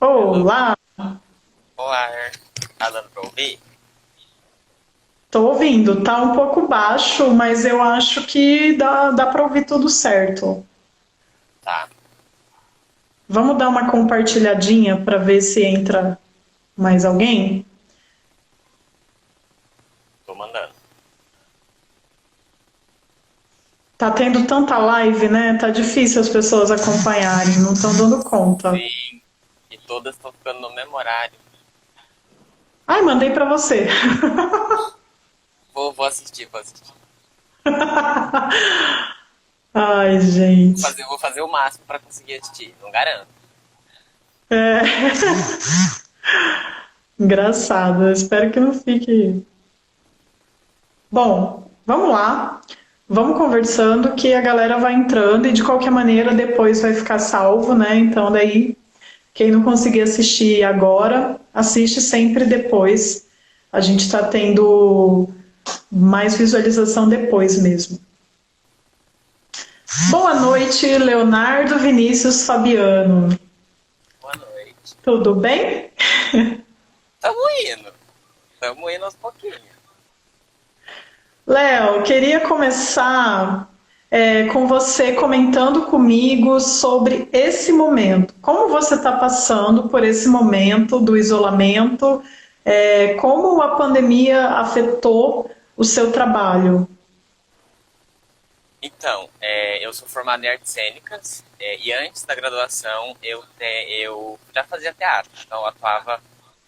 Hello, Olá, olá, tá dando pra ouvir? tô ouvindo. Tá um pouco baixo, mas eu acho que dá para ouvir tudo certo. Tá, Vamos dar uma compartilhadinha para ver se entra mais alguém? tô mandando. Tá tendo tanta live, né? Tá difícil as pessoas acompanharem, não estão dando conta. Sim, e todas estão ficando no mesmo horário. Ai, mandei para você. Vou assistir, vou assistir. Ai, Vou gente. fazer, vou fazer o máximo pra conseguir assistir, não garanto. É engraçado. Eu espero que não fique. Bom, vamos lá. Vamos conversando que a galera vai entrando e de qualquer maneira depois vai ficar salvo, né? Então daí quem não conseguir assistir agora, assiste sempre depois. A gente está tendo mais visualização depois mesmo. Boa noite, Leonardo Vinícius Fabiano. Boa noite. Tudo bem? Tamo indo, tamo indo aos pouquinhos. Léo, queria começar com você comentando comigo sobre esse momento. Como você está passando por esse momento do isolamento? Como a pandemia afetou o seu trabalho? Então, eu sou formado em artes cênicas, e antes da graduação eu já fazia teatro, então eu atuava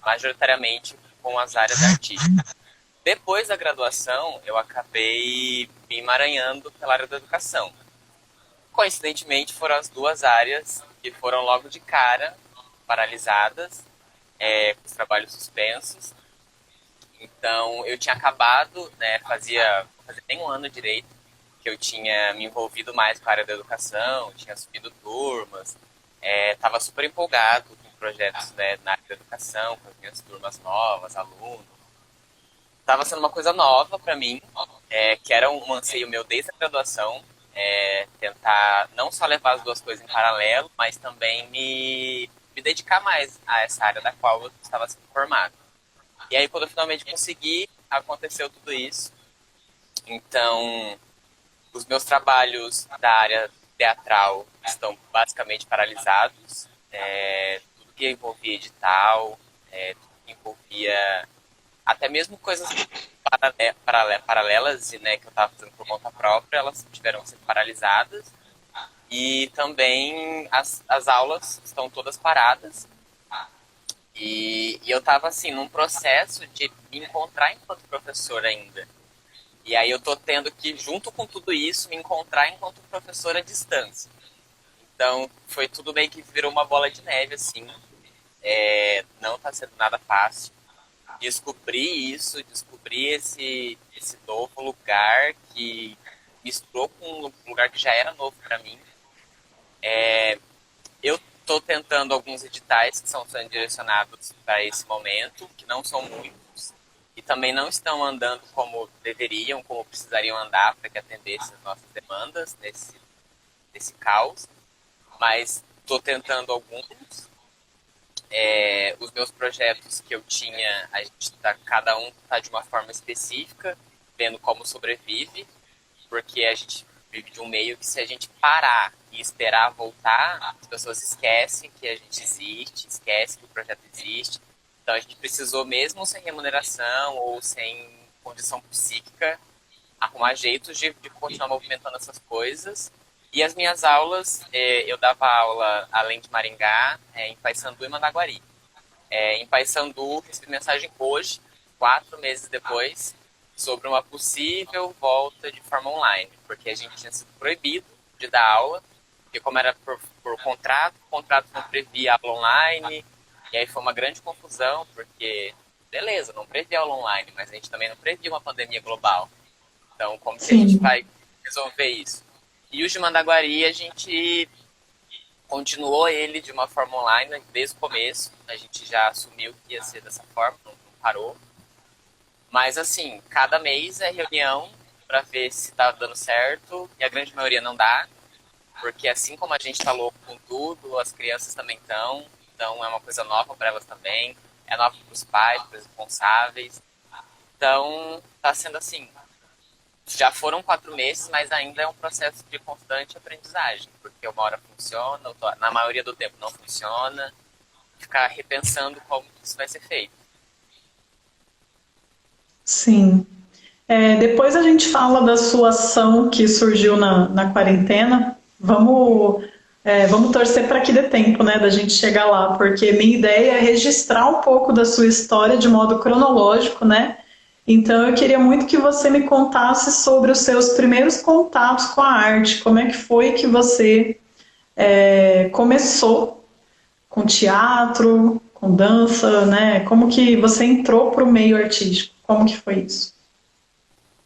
majoritariamente com as áreas artísticas. Depois da graduação, eu acabei me emaranhando pela área da educação. Coincidentemente, foram as duas áreas que foram logo de cara paralisadas, com os trabalhos suspensos. Então, eu tinha acabado, né, fazia nem um ano direito, que eu tinha me envolvido mais com a área da educação, tinha subido turmas, estava super empolgado com projetos, né, na área da educação, com as minhas turmas novas, alunos. Estava sendo uma coisa nova para mim, que era um anseio meu desde a graduação, tentar não só levar as duas coisas em paralelo, mas também me dedicar mais a essa área da qual eu estava sendo formado. E aí, quando eu finalmente consegui, aconteceu tudo isso. Então, os meus trabalhos da área teatral estão basicamente paralisados. Tudo que envolvia edital, tudo que envolvia até mesmo coisas paralelas, né, que eu estava fazendo por conta própria, elas tiveram que ser paralisadas. E também as aulas estão todas paradas. E eu estava assim, num processo de me encontrar enquanto professor ainda. E aí eu tô tendo que, junto com tudo isso, me encontrar enquanto professor à distância. Então, foi tudo meio que virou uma bola de neve, assim. Não tá sendo nada fácil. Descobrir isso, descobrir esse novo lugar que misturou com um lugar que já era novo para mim. Eu tô tentando alguns editais que são sendo direcionados para esse momento, que não são muitos, e também não estão andando como deveriam, como precisariam andar para que atendesse as nossas demandas nesse caos, mas estou tentando alguns. Os meus projetos que eu tinha, a gente tá, cada um está de uma forma específica, vendo como sobrevive, porque a gente vive de um meio que se a gente parar e esperar voltar, as pessoas esquecem que a gente existe, esquecem que o projeto existe. Então a gente precisou, mesmo sem remuneração ou sem condição psíquica, arrumar jeitos de continuar movimentando essas coisas. E as minhas aulas, eu dava aula, além de Maringá, em Paysandu e Managuari. Em Paysandu, recebi mensagem hoje, 4 meses depois, sobre uma possível volta de forma online, porque a gente tinha sido proibido de dar aula, porque como era por contrato, o contrato não previa aula online, e aí foi uma grande confusão, porque, beleza, não previa aula online, mas a gente também não previa uma pandemia global. Então, como que a gente Sim. vai resolver isso? E os de Mandaguari, a gente continuou ele de uma forma online desde o começo. A gente já assumiu que ia ser dessa forma, não parou. Mas, assim, cada mês é reunião para ver se tá dando certo. E a grande maioria não dá, porque assim como a gente tá louco com tudo, as crianças também estão. então é uma coisa nova para elas também, é nova para os pais, para os responsáveis. Então, está sendo assim, já foram 4 meses, mas ainda é um processo de constante aprendizagem, porque uma hora funciona, na maioria do tempo não funciona, ficar repensando como isso vai ser feito. Sim. Depois a gente fala da sua ação que surgiu na quarentena. Vamos torcer para que dê tempo, né, da gente chegar lá, porque minha ideia é registrar um pouco da sua história de modo cronológico, né? Então eu queria muito que você me contasse sobre os seus primeiros contatos com a arte, como é que foi que você começou com teatro, com dança, né? Como que você entrou para o meio artístico? Como que foi isso?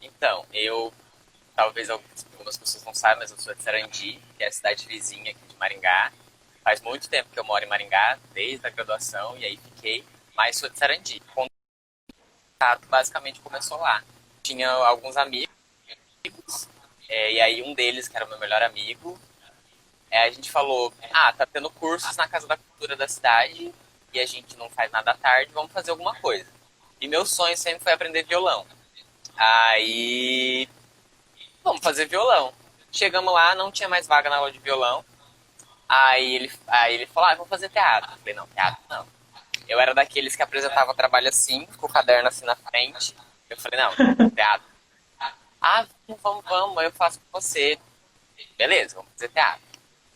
Então, talvez algumas pessoas não saibam, mas eu sou de Sarandi, que é a cidade vizinha aqui de Maringá. Faz muito tempo que eu moro em Maringá, desde a graduação, e aí fiquei, mas sou de Sarandi. O contato basicamente começou lá. Tinha alguns amigos, e aí um deles, que era o meu melhor amigo, a gente falou, tá tendo cursos na Casa da Cultura da cidade, e a gente não faz nada à tarde, vamos fazer alguma coisa. E meu sonho sempre foi aprender violão. Aí, vamos fazer violão. Chegamos lá, não tinha mais vaga na aula de violão. Aí ele falou, vamos fazer teatro. Eu falei, não, teatro não. Eu era daqueles que apresentava trabalho assim, com o caderno assim na frente. Eu falei, não, teatro. Vamos, eu faço com você. Beleza, vamos fazer teatro.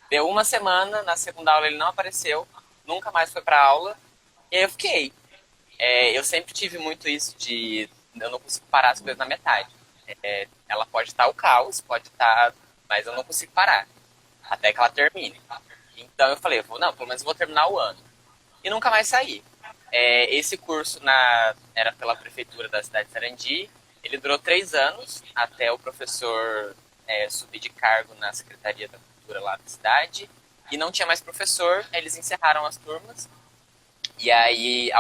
Deu uma semana, na segunda aula ele não apareceu, nunca mais foi pra aula, e aí eu fiquei. Eu sempre tive muito isso de eu não consigo parar as coisas na metade. Ela pode estar o caos, pode estar, mas eu não consigo parar até que ela termine. Então eu falei, não, pelo menos eu vou terminar o ano. E nunca mais saí. Esse curso era pela prefeitura da cidade de Sarandi. Ele durou 3 anos até o professor subir de cargo na Secretaria da Cultura lá da cidade. E não tinha mais professor, eles encerraram as turmas. E aí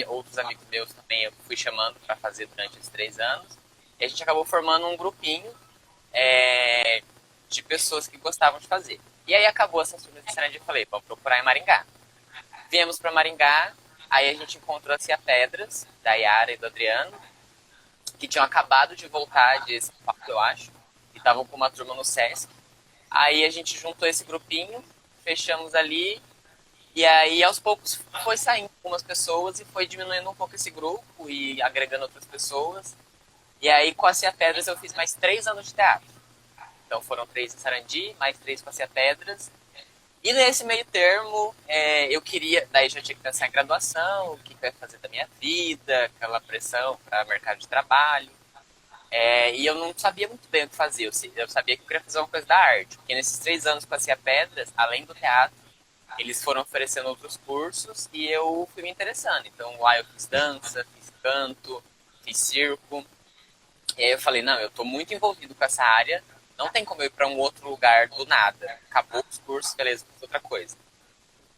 outros amigos meus também eu fui chamando para fazer durante esses 3 anos. E a gente acabou formando um grupinho de pessoas que gostavam de fazer. E aí acabou essa turma de Sarandi e eu falei, vamos procurar em Maringá. Viemos para Maringá, aí a gente encontrou a Cia Pedras, da Yara e do Adriano, que tinham acabado de voltar de São Paulo, eu acho, e estavam com uma turma no Sesc. Aí a gente juntou esse grupinho, fechamos ali, e aí aos poucos foi saindo algumas pessoas e foi diminuindo um pouco esse grupo e agregando outras pessoas. E aí com a Cia Pedras eu fiz mais 3 anos de teatro. Então foram 3 em Sarandi, mais 3 com a Cia Pedras. E nesse meio termo, eu queria, daí já tinha que pensar em graduação, o que eu ia fazer da minha vida, aquela pressão para mercado de trabalho. E eu não sabia muito bem o que fazer, eu sabia que eu queria fazer uma coisa da arte. Porque nesses 3 anos que eu fazia pedras, além do teatro, eles foram oferecendo outros cursos e eu fui me interessando. Então lá eu fiz dança, fiz canto, fiz circo. E aí eu falei, não, eu estou muito envolvido com essa área, não tem como eu ir para um outro lugar do nada. Acabou os cursos, beleza, fiz outra coisa.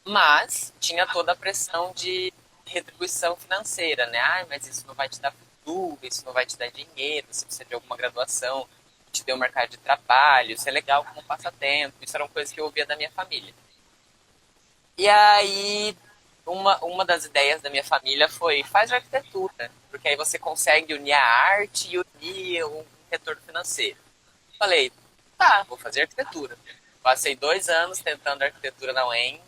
Mas tinha toda a pressão de retribuição financeira, né? Mas isso não vai te dar futuro, isso não vai te dar dinheiro, se você tiver alguma graduação, te dê um mercado de trabalho, isso é legal como passatempo. Isso eram coisas que eu ouvia da minha família. E aí, uma das ideias da minha família foi, faz arquitetura, porque aí você consegue unir a arte e unir um retorno financeiro. Falei, tá, vou fazer arquitetura. Passei 2 anos tentando arquitetura na UEM.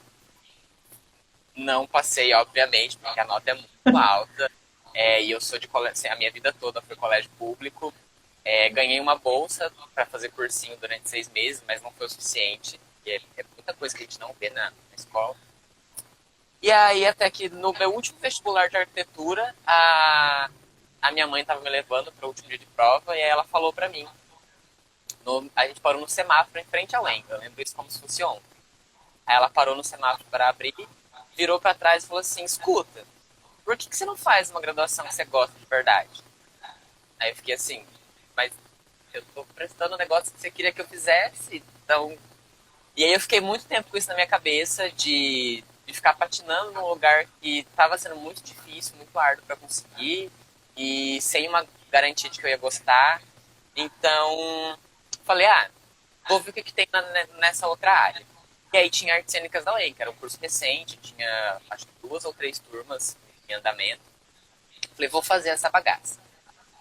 Não passei, obviamente, porque a nota é muito alta. E eu sou de colégio, assim, a minha vida toda foi colégio público. Ganhei uma bolsa para fazer cursinho durante 6 meses, mas não foi o suficiente. É muita coisa que a gente não vê na escola. E aí, até que no meu último vestibular de arquitetura, a minha mãe estava me levando para o último dia de prova e aí ela falou para mim. A gente parou no semáforo em frente ao UEM. Eu lembro isso como se fosse ontem. Aí ela parou no semáforo para abrir, virou para trás e falou assim, escuta, por que você não faz uma graduação que você gosta de verdade? Aí eu fiquei assim, mas eu tô prestando um negócio que você queria que eu fizesse, então... E aí eu fiquei muito tempo com isso na minha cabeça, de ficar patinando num lugar que estava sendo muito difícil, muito árduo para conseguir, e sem uma garantia de que eu ia gostar. Então, falei, vou ver o que tem nessa outra área. E aí tinha artes cênicas da UEM, que era um curso recente, tinha acho que 2 ou 3 turmas em andamento. Falei, vou fazer essa bagaça.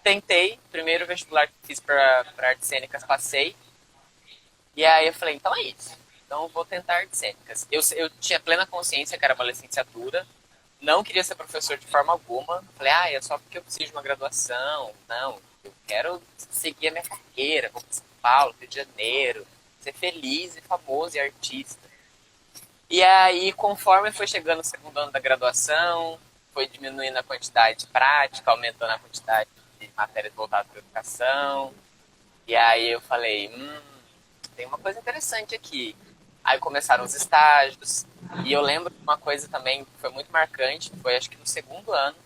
Tentei, primeiro vestibular que fiz para artes cênicas, passei. E aí eu falei, então é isso. Então eu vou tentar artes cênicas. Eu tinha plena consciência que era uma licenciatura, não queria ser professor de forma alguma. Falei, é só porque eu preciso de uma graduação. Não, eu quero seguir a minha carreira, vou para São Paulo, Rio de Janeiro, ser feliz e famoso e artista. E aí, conforme foi chegando o segundo ano da graduação, foi diminuindo a quantidade de prática, aumentando a quantidade de matérias voltadas para a educação. E aí eu falei, tem uma coisa interessante aqui. Aí começaram os estágios. E eu lembro de uma coisa também que foi muito marcante, foi acho que no segundo ano,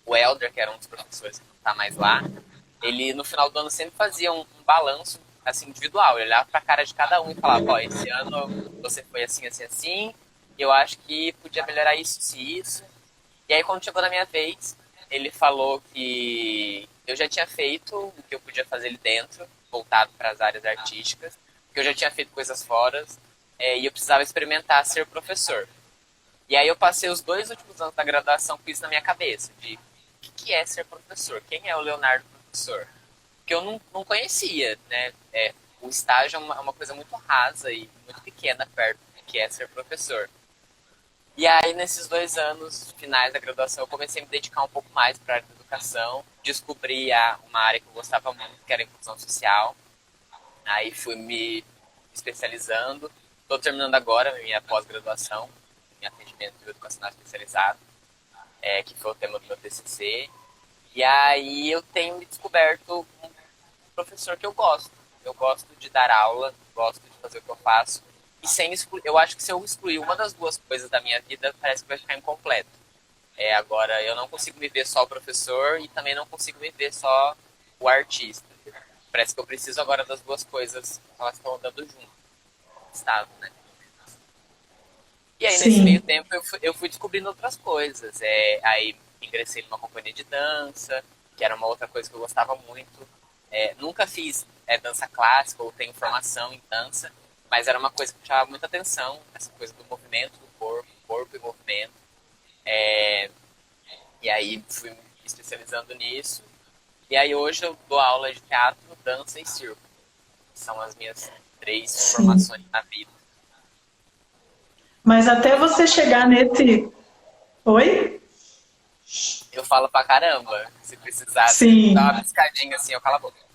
o Helder, que era um dos professores que não está mais lá, ele no final do ano sempre fazia um balanço assim, individual. Ele olhava para a cara de cada um e falava, esse ano você foi assim, assim, assim, e eu acho que podia melhorar isso e isso. E aí quando chegou na minha vez, ele falou que eu já tinha feito o que eu podia fazer ali dentro, voltado para as áreas artísticas, que eu já tinha feito coisas fora, e eu precisava experimentar ser professor. E aí eu passei os 2 últimos anos da graduação com isso na minha cabeça, de o que é ser professor? Quem é o Leonardo professor? Que eu não conhecia, né? O estágio é uma coisa muito rasa e muito pequena perto do que é ser professor. E aí, nesses 2 anos finais da graduação, eu comecei a me dedicar um pouco mais para a área da educação, descobri uma área que eu gostava muito, que era a inclusão social. Aí fui me especializando, estou terminando agora a minha pós-graduação em atendimento educacional especializado, que foi o tema do meu TCC. E aí eu tenho me descoberto um professor que eu gosto. Eu gosto de dar aula, gosto de fazer o que eu faço. E sem excluir, eu acho que se eu excluir uma das duas coisas da minha vida, parece que vai ficar incompleto. Agora, eu não consigo me ver só o professor e também não consigo me ver só o artista. Parece que eu preciso agora das duas coisas, elas estão andando junto. Estado, né? E aí, nesse meio Sim. tempo, eu fui descobrindo outras coisas. Aí, ingressei numa companhia de dança, que era uma outra coisa que eu gostava muito. Nunca fiz dança clássica ou tenho formação em dança, mas era uma coisa que me chamava muita atenção, essa coisa do movimento do corpo e movimento. E aí fui me especializando nisso. E aí hoje eu dou aula de teatro, dança e circo. São as minhas 3 Sim. formações na vida. Mas até Eu você falo, chegar nesse. Oi? eu falo pra caramba. Se precisar, se dar uma Sim. piscadinha assim, eu calo a boca.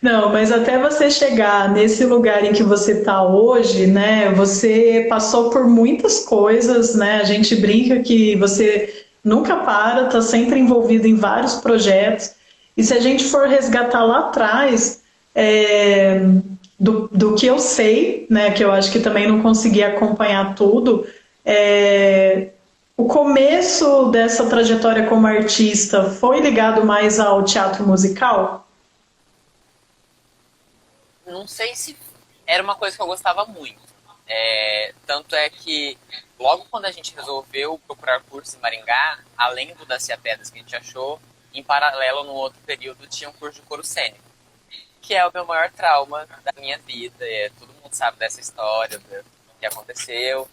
Não, mas até você chegar nesse lugar em que você está hoje, né? Você passou por muitas coisas, né? A gente brinca que você nunca para, está sempre envolvido em vários projetos. E se a gente for resgatar lá atrás, do que eu sei, né? Que eu acho que também não consegui acompanhar tudo, o começo dessa trajetória como artista foi ligado mais ao teatro musical? Não sei se era uma coisa que eu gostava muito. Tanto é que logo quando a gente resolveu procurar curso em Maringá, além do das Pedras que a gente achou, em paralelo, no outro período, tinha um curso de coro cênico, que é o meu maior trauma da minha vida. Todo mundo sabe dessa história, do que aconteceu.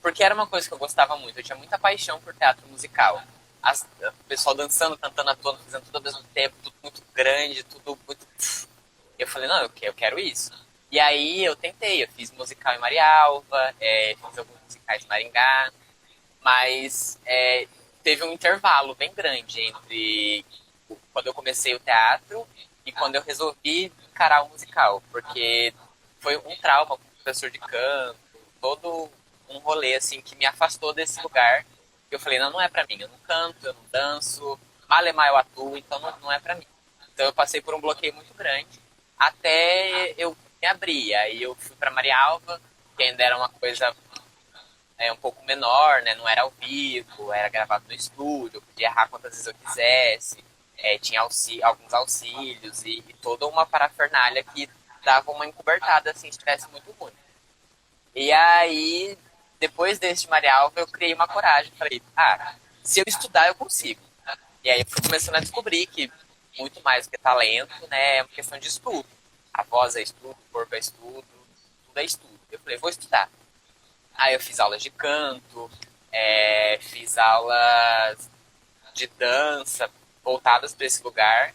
Porque era uma coisa que eu gostava muito. Eu tinha muita paixão por teatro musical. O pessoal dançando, cantando, atuando, fazendo tudo ao mesmo tempo, tudo muito grande, tudo muito. Eu falei, não, eu quero isso. E aí eu tentei, eu fiz musical em Marialva, fiz alguns musicais em Maringá, mas teve um intervalo bem grande entre quando eu comecei o teatro e quando eu resolvi encarar o musical, porque foi um trauma com o professor de canto, todo um rolê assim que me afastou desse lugar. Eu falei, não é pra mim, eu não canto, eu não danço, malemar eu atuo, então não é pra mim. Então eu passei por um bloqueio muito grande até eu me abrir. Aí eu fui pra Marialva, que ainda era uma coisa um pouco menor, né? Não era ao vivo, era gravado no estúdio, eu podia errar quantas vezes eu quisesse, tinha alguns auxílios e toda uma parafernália que dava uma encobertada assim, se estivesse muito ruim. E aí, depois desse Marialva, eu criei uma coragem, falei, se eu estudar eu consigo. E aí eu fui começando a descobrir que muito mais do que talento, né, é uma questão de estudo. a voz é estudo, o corpo é estudo, tudo é estudo. Eu falei, vou estudar. Aí eu fiz aulas de canto, fiz aulas de dança voltadas para esse lugar.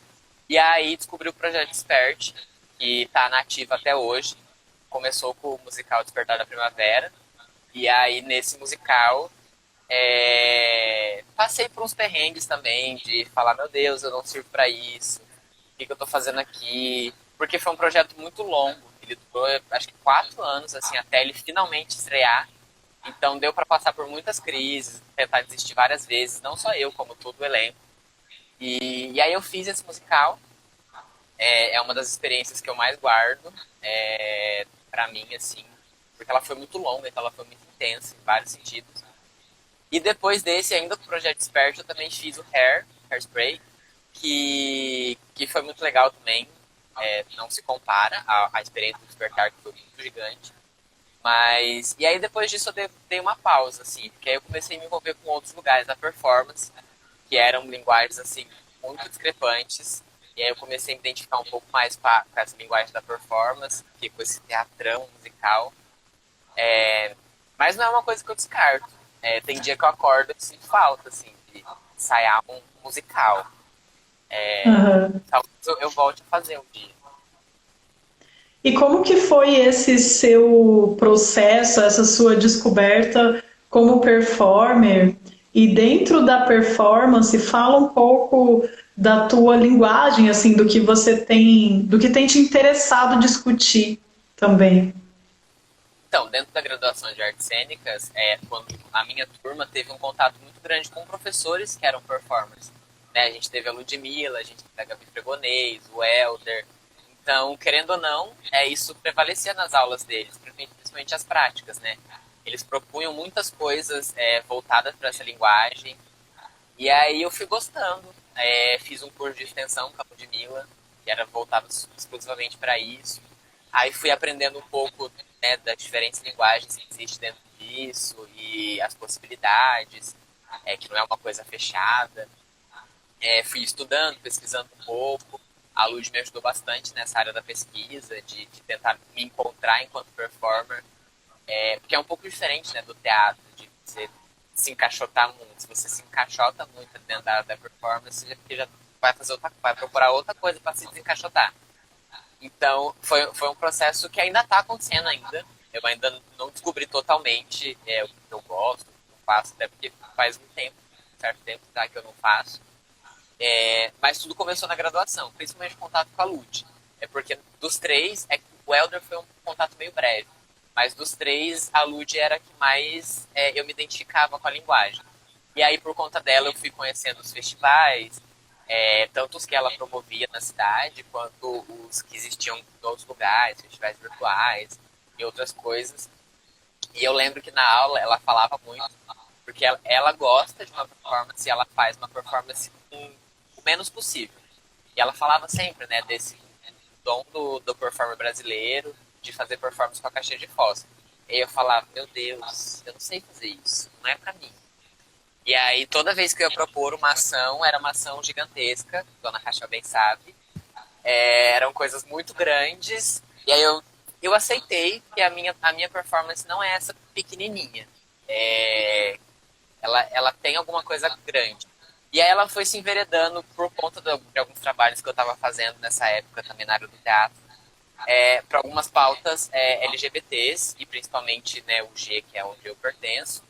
E aí descobri o projeto Desperte, que está nativo até hoje. Começou com o musical Despertar da Primavera. E aí nesse musical passei por uns perrengues também de falar, meu Deus, eu não sirvo para isso. O que eu tô fazendo aqui? Porque foi um projeto muito longo. Ele durou, acho que 4 anos, assim, até ele finalmente estrear. Então deu para passar por muitas crises, tentar desistir várias vezes, não só eu, como todo o elenco. E aí eu fiz esse musical. É uma das experiências que eu mais guardo para mim, assim, porque ela foi muito longa, então ela foi muito intensa em vários sentidos. E depois desse, ainda do Projeto Desperte, eu também fiz o Hairspray, que foi muito legal também. Não se compara à experiência do Despertar, que foi muito gigante. Mas, e aí depois disso eu dei uma pausa, assim, porque aí eu comecei a me envolver com outros lugares da performance, que eram linguagens, assim, muito discrepantes. E aí eu comecei a me identificar um pouco mais com essa linguagem da performance, que com esse teatrão musical. Mas não é uma coisa que eu descarto. Tem dia que eu acordo e sinto falta, assim, de ensaiar um musical. Aham. Talvez eu volte a fazer um dia. E como que foi esse seu processo, essa sua descoberta como performer? E dentro da performance, fala um pouco da tua linguagem, assim, do que você tem, do que tem te interessado discutir também. Então, dentro da graduação de artes cênicas, quando a minha turma teve um contato muito grande com professores que eram performers. Né? A gente teve a Ludmilla, a gente teve a Gabi Fregonês, o Elder. Então, querendo ou não, isso prevalecia nas aulas deles, principalmente as práticas, né? Eles propunham muitas coisas voltadas para essa linguagem. E aí eu fui gostando. Fiz um curso de extensão com a Ludmilla, que era voltado exclusivamente para isso. Aí fui aprendendo um pouco, né, das diferentes linguagens que existem dentro disso e as possibilidades, que não é uma coisa fechada. Fui estudando, pesquisando um pouco. A Lud me ajudou bastante nessa área da pesquisa, de tentar me encontrar enquanto performer, porque é um pouco diferente, né, do teatro, de você se encaixotar muito. Se você se encaixota muito dentro da área da performance, já vai procurar outra coisa para se desencaixotar. Então, foi um processo que ainda está acontecendo ainda. Eu ainda não descobri totalmente o que eu gosto, o que eu faço, até porque faz um certo tempo tá, que eu não faço. Mas tudo começou na graduação, principalmente o contato com a Lud. Porque dos três, o Elder foi um contato meio breve, mas dos três, a Lud era a que mais eu me identificava com a linguagem. E aí, por conta dela, eu fui conhecendo os festivais, tanto os que ela promovia na cidade, quanto os que existiam em outros lugares, festivais virtuais e outras coisas. E eu lembro que na aula ela falava muito, porque ela gosta de uma performance e ela faz uma performance com o menos possível. E ela falava sempre, né, desse dom do performer brasileiro, de fazer performance com a caixa de fósforo. E eu falava, meu Deus, eu não sei fazer isso, não é pra mim. E aí, toda vez que eu ia propor uma ação, era uma ação gigantesca, Dona Racha bem sabe. Eram coisas muito grandes. E aí eu aceitei que a minha performance não é essa pequenininha. Ela tem alguma coisa grande. E aí ela foi se enveredando por conta de alguns trabalhos que eu estava fazendo nessa época também na área do teatro. Para algumas pautas LGBTs, e principalmente, né, o G, que é onde eu pertenço.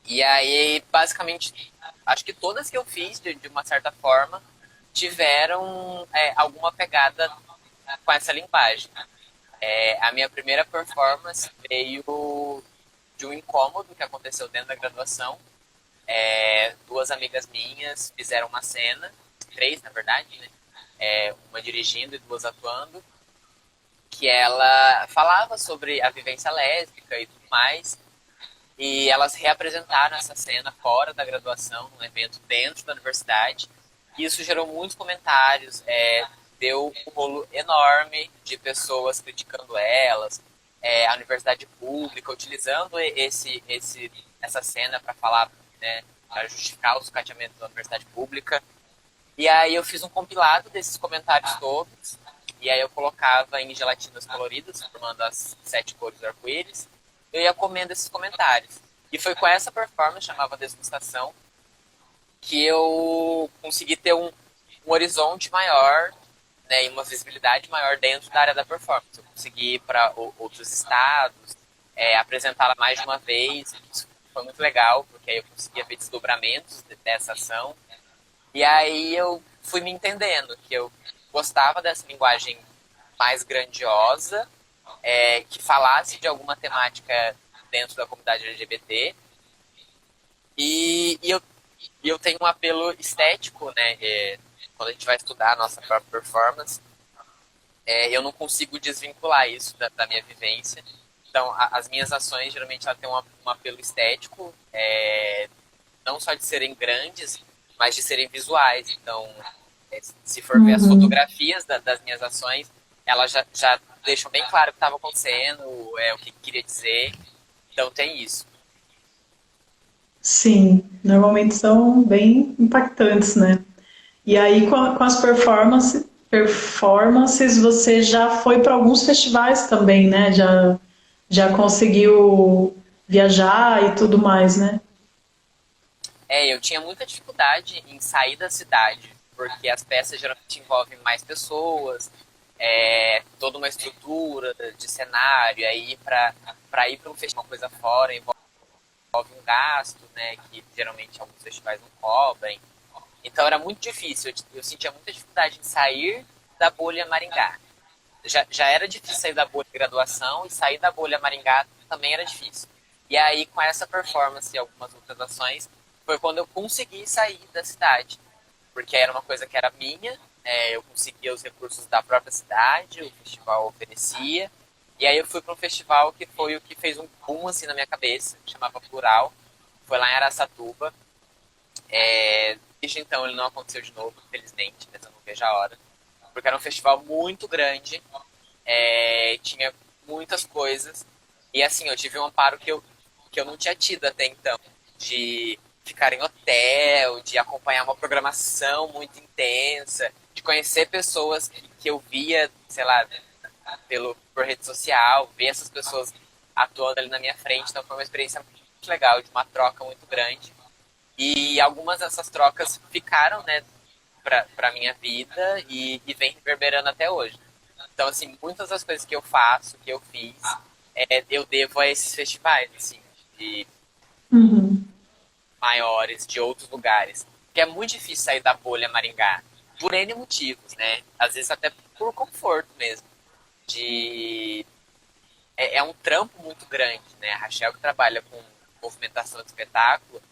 E aí, basicamente, acho que todas que eu fiz, de uma certa forma, tiveram alguma pegada com essa linguagem. A minha primeira performance veio de um incômodo que aconteceu dentro da graduação. Duas amigas minhas fizeram uma cena, três na verdade, né? Uma dirigindo e duas atuando, que ela falava sobre a vivência lésbica e tudo mais. E elas reapresentaram essa cena fora da graduação, num evento dentro da universidade. E isso gerou muitos comentários, deu um rolo enorme de pessoas criticando elas, a universidade pública utilizando essa cena para falar, né, para justificar o sucateamento da universidade pública. E aí eu fiz um compilado desses comentários todos e aí eu colocava em gelatinas coloridas, formando as 7 cores do arco-íris, eu ia comendo esses comentários. E foi com essa performance, chamava Degustação, que eu consegui ter um horizonte maior, né, e uma visibilidade maior dentro da área da performance. Eu consegui ir para outros estados, apresentá-la mais de uma vez. Isso foi muito legal, porque aí eu conseguia ver desdobramentos dessa ação. E aí eu fui me entendendo que eu gostava dessa linguagem mais grandiosa, que falasse de alguma temática dentro da comunidade LGBT. E eu tenho um apelo estético, né? Quando a gente vai estudar a nossa própria performance, eu não consigo desvincular isso da minha vivência. Então, as minhas ações, geralmente, ela tem um apelo estético, não só de serem grandes, mas de serem visuais. Então, se for ver as Uhum. fotografias das minhas ações, elas já deixam bem claro o que estava acontecendo, o que queria dizer. Então, tem isso. Sim, normalmente são bem impactantes, né? E aí, com as performances, você já foi para alguns festivais também, né? Já conseguiu viajar e tudo mais, né? Eu tinha muita dificuldade em sair da cidade, porque as peças geralmente envolvem mais pessoas, toda uma estrutura de cenário, aí para ir para um festival, uma coisa fora, envolve um gasto, né, que geralmente alguns festivais não cobrem. Então era muito difícil, eu sentia muita dificuldade em sair da bolha Maringá. Já era difícil sair da bolha de graduação, e sair da bolha Maringá também era difícil. E aí, com essa performance e algumas outras ações, foi quando eu consegui sair da cidade. Porque era uma coisa que era minha, eu conseguia os recursos da própria cidade, o festival oferecia. E aí eu fui para um festival que foi o que fez um boom assim na minha cabeça, que chamava Plural. Foi lá em Araçatuba. Desde então ele não aconteceu de novo, infelizmente, mas eu não vejo a hora. Porque era um festival muito grande, tinha muitas coisas. E assim, eu tive um amparo que eu não tinha tido até então, de ficar em hotel, de acompanhar uma programação muito intensa, de conhecer pessoas que eu via, sei lá, por rede social, ver essas pessoas atuando ali na minha frente. Então foi uma experiência muito legal, de uma troca muito grande. E algumas dessas trocas ficaram, né, pra minha vida e vem reverberando até hoje. Então, assim, muitas das coisas que eu faço, que eu fiz, eu devo a esses festivais, assim, de Uhum. maiores, de outros lugares. Porque é muito difícil sair da bolha Maringá, por N motivos, né? Às vezes até por conforto mesmo. De... é um trampo muito grande, né? A Rachel que trabalha com movimentação de espetáculo,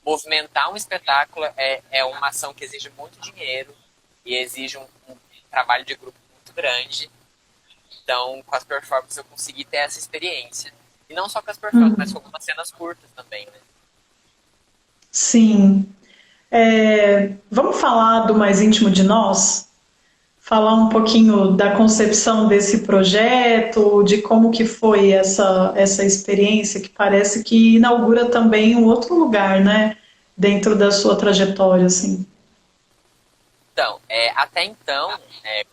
movimentar um espetáculo é uma ação que exige muito dinheiro e exige um trabalho de grupo muito grande. Então, com as performances eu consegui ter essa experiência. E não só com as performances, mas Uhum. com algumas cenas curtas também, né? Sim. Vamos falar do mais íntimo de nós? Falar um pouquinho da concepção desse projeto, de como que foi essa experiência, que parece que inaugura também um outro lugar, né? Dentro da sua trajetória, assim. Então, até então,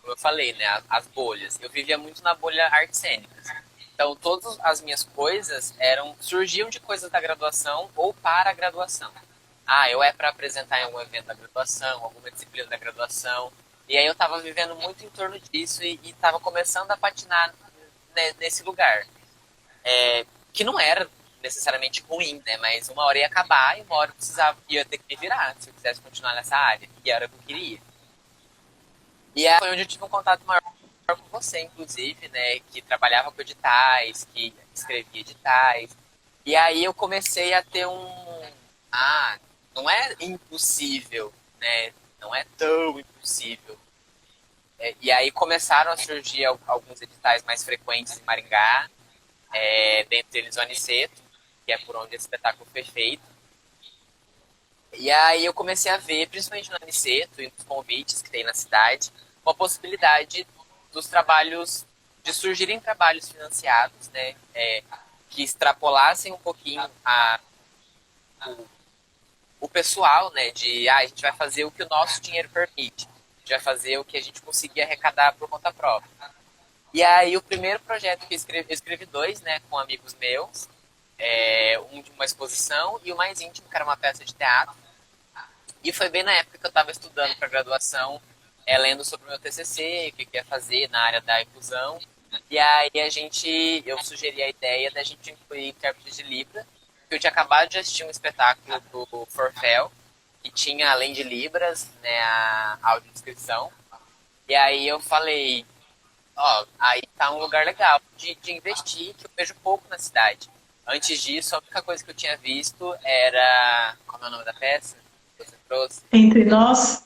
como eu falei, né, as bolhas. Eu vivia muito na bolha artes cênicas. Então, todas as minhas coisas surgiam de coisas da graduação ou para a graduação. Ah, eu para apresentar em algum evento da graduação, alguma disciplina da graduação. E aí eu estava vivendo muito em torno disso e estava começando a patinar, né, nesse lugar. Que não era necessariamente ruim, né? Mas uma hora ia acabar e uma hora ia ter que me virar se eu quisesse continuar nessa área. E era o que eu queria. E aí foi onde eu tive um contato maior com você, inclusive, né? Que trabalhava com editais, que escrevia editais. E aí eu comecei a ter um. Ah, não é impossível, né? Não é tão impossível. E aí começaram a surgir alguns editais mais frequentes em Maringá, dentre eles o Aniceto, que é por onde esse espetáculo foi feito. E aí eu comecei a ver, principalmente no Aniceto e nos convites que tem na cidade, uma possibilidade dos trabalhos, de surgirem trabalhos financiados, né, que extrapolassem um pouquinho o, o pessoal, né, de a gente vai fazer o que o nosso dinheiro permite. gente vai fazer o que a gente conseguir arrecadar por conta própria. E aí o primeiro projeto que eu escrevi dois, né, com amigos meus, um de uma exposição e o mais íntimo, que era uma peça de teatro. E foi bem na época que eu estava estudando para graduação, lendo sobre o meu TCC, o que eu ia fazer na área da inclusão. E aí eu sugeri a ideia da gente incluir intérpretes de Libra, porque eu tinha acabado de assistir um espetáculo do Forfel, que tinha, além de Libras, né, a audiodescrição. E aí eu falei, ó, aí tá um lugar legal de investir, que eu vejo pouco na cidade. Antes disso, a única coisa que eu tinha visto era... Como é o nome da peça que você trouxe? Entre nós,